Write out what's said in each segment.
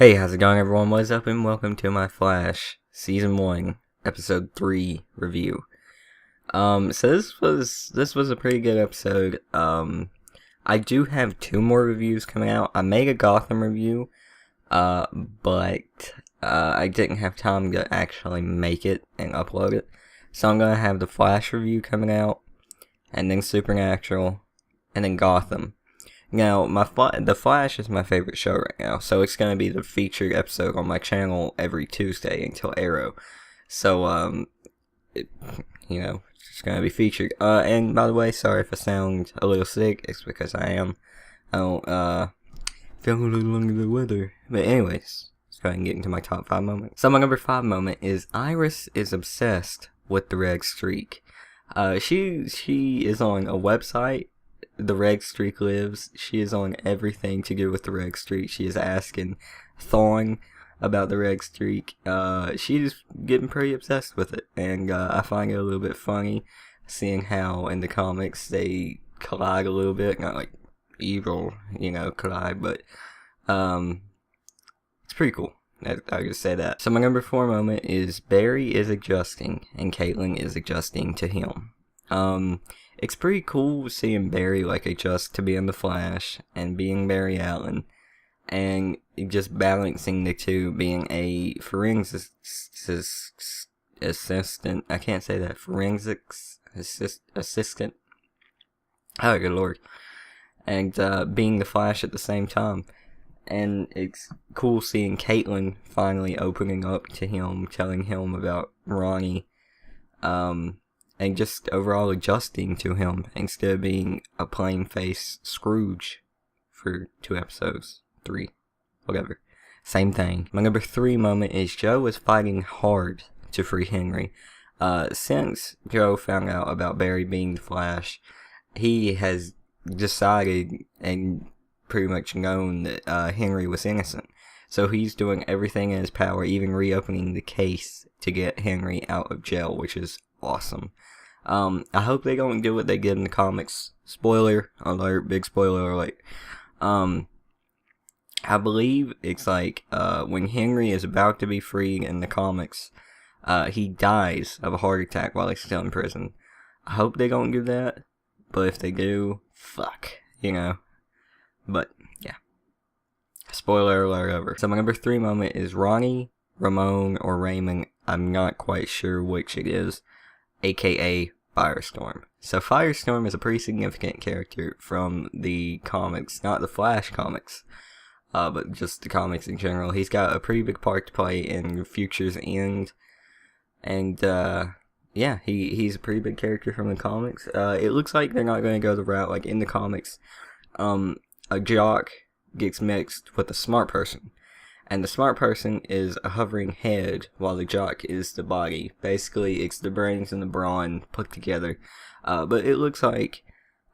Hey, how's it going everyone? What's up and welcome to my Flash Season 1, Episode 3 review. So this was a pretty good episode. I do have 2 more reviews coming out. I made a Gotham review, but I didn't have time to actually make it and upload it. So I'm gonna have the Flash review coming out, and then Supernatural, and then Gotham. Now, The Flash is my favorite show right now, so it's going to be the featured episode on my channel every Tuesday until Arrow. So, it's going to be featured. And by the way, sorry if I sound a little sick, it's because I am. I don't, feel a little under the weather. But anyways, let's go ahead and get into my top 5 moments. So my number 5 moment is Iris is obsessed with the red streak. She is on a website. The Red Streak lives. She is on everything to do with the Red Streak. She is asking Thawne about the Red Streak. She's getting pretty obsessed with it, and I find it a little bit funny seeing how in the comics they collide a little bit, not like evil, collide, but it's pretty cool. I just say that. So my number 4 moment is Barry is adjusting, and Caitlin is adjusting to him. It's pretty cool seeing Barry adjust to being the Flash and being Barry Allen, and just balancing the two, being a forensics assistant. I can't say that. Forensics assistant. Oh, good lord. And being the Flash at the same time. And it's cool seeing Caitlin finally opening up to him, telling him about Ronnie. And just overall adjusting to him instead of being a plain-faced Scrooge for 2 episodes, 3, whatever. Same thing. My number 3 moment is Joe is fighting hard to free Henry. Since Joe found out about Barry being the Flash, he has decided and pretty much known that Henry was innocent. So he's doing everything in his power, even reopening the case to get Henry out of jail, which is awesome. I hope they don't do what they did in the comics. Spoiler alert, big spoiler alert. I believe it's when Henry is about to be freed in the comics, he dies of a heart attack while he's still in prison. I hope they don't do that, but if they do, fuck, But, yeah. Spoiler alert over. So my number 3 moment is Ronnie, Ramon, or Raymond. I'm not quite sure which it is. AKA Firestorm. So Firestorm is a pretty significant character from the comics, not the Flash comics, but just the comics in general. He's got a pretty big part to play in Future's End, and yeah, he's a pretty big character from the comics. It looks like they're not going to go the route like in the comics. A jock gets mixed with a smart person. And the smart person is a hovering head, while the jock is the body. Basically, it's the brains and the brawn put together. But it looks like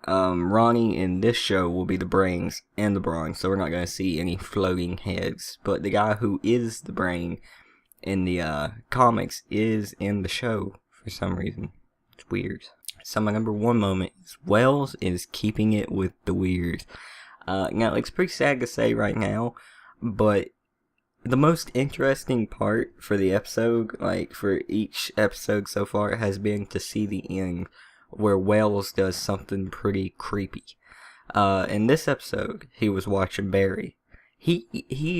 Ronnie in this show will be the brains and the brawn, so we're not going to see any floating heads. But the guy who is the brain in the comics is in the show for some reason. It's weird. So my number 1 moment is Wells is keeping it with the weird. Now, it's pretty sad to say right now, but the most interesting part for the episode, for each episode so far, has been to see the end where Wells does something pretty creepy. In this episode, he was watching Barry. He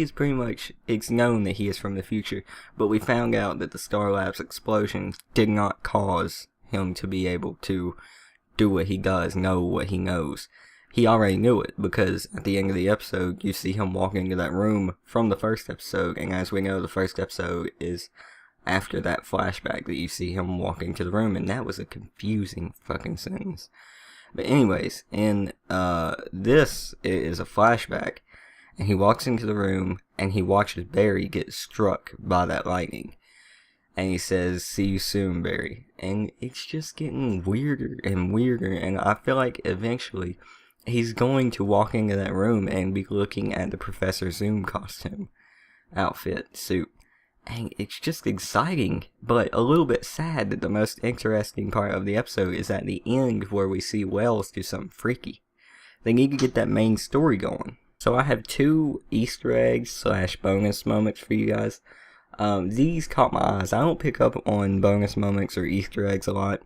is pretty much, it's known that he is from the future, but we found out that the Star Labs explosion did not cause him to be able to do what he does, know what he knows. He already knew it, because at the end of the episode, you see him walking into that room from the first episode, and as we know, the first episode is after that flashback that you see him walking to the room, and that was a confusing fucking sentence. But anyways, this is a flashback, and he walks into the room, and he watches Barry get struck by that lightning. And he says, "See you soon, Barry." And it's just getting weirder and weirder, and I feel like eventually he's going to walk into that room and be looking at the Professor Zoom costume, outfit, suit. And it's just exciting, but a little bit sad that the most interesting part of the episode is at the end where we see Wells do something freaky. They need to get that main story going. So I have 2 Easter eggs / bonus moments for you guys. These caught my eyes. I don't pick up on bonus moments or Easter eggs a lot.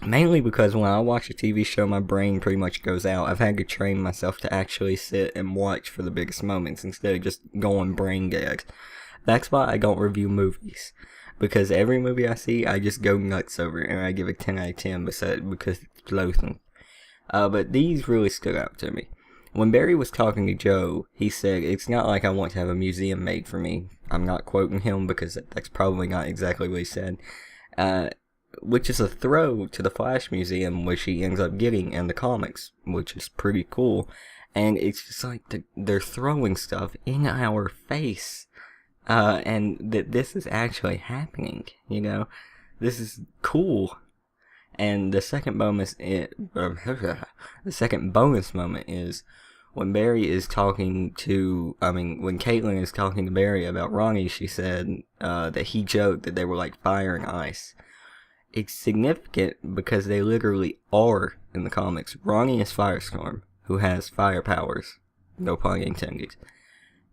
Mainly because when I watch a TV show, my brain pretty much goes out. I've had to train myself to actually sit and watch for the biggest moments instead of just going brain gags. That's why I don't review movies. Because every movie I see, I just go nuts over it, and I give it 10 out of 10 because it's loathsome. But these really stood out to me. When Barry was talking to Joe, he said, "It's not like I want to have a museum made for me." I'm not quoting him because that's probably not exactly what he said. Which is a throw to the Flash Museum, which he ends up getting in the comics, which is pretty cool. And it's just like they're throwing stuff in our face. And that this is actually happening, you know? This is cool. And the second bonus moment is when Barry is talking to, when Caitlin is talking to Barry about Ronnie, she said that he joked that they were like fire and ice. It's significant because they literally are in the comics. Ronnie is Firestorm, who has fire powers, no pun intended.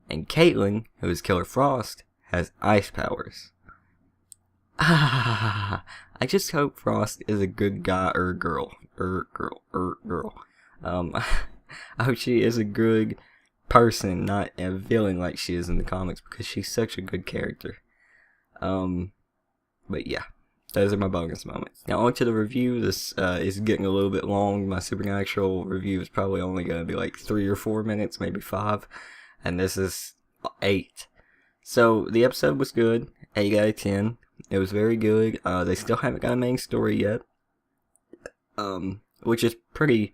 And Caitlin, who is Killer Frost, has ice powers. I just hope Frost is a good guy or girl. I hope she is a good person, not a villain like she is in the comics, because she's such a good character. But yeah, those are my bonus moments. Now on to the review. This is getting a little bit long. My Supernatural review is probably only going to be like 3 or 4 minutes, maybe 5. And this is 8. So the episode was good. 8 out of 10. It was very good. They still haven't got a main story yet. Which is pretty...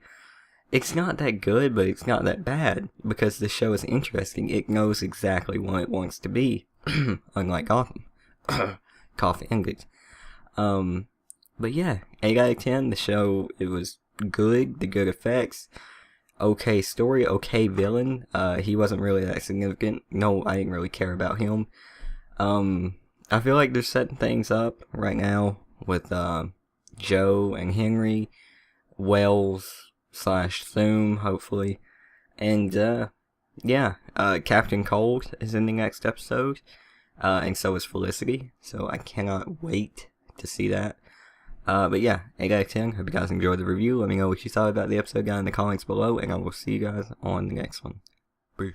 It's not that good, but it's not that bad. Because the show is interesting. It knows exactly what it wants to be. Unlike Gotham. Cough ended. But yeah, 8 out of 10. The show, it was good. The good effects. Okay story. Okay villain. He wasn't really that significant. No, I didn't really care about him. I feel like they're setting things up right now with Joe and Henry, Wells / Zoom, hopefully. And yeah, Captain Cold is in the next episode. And so is Felicity. So I cannot wait to see that. But yeah, 8 out of 10. Hope you guys enjoyed the review. Let me know what you thought about the episode down in the comments below. And I will see you guys on the next one. Peace.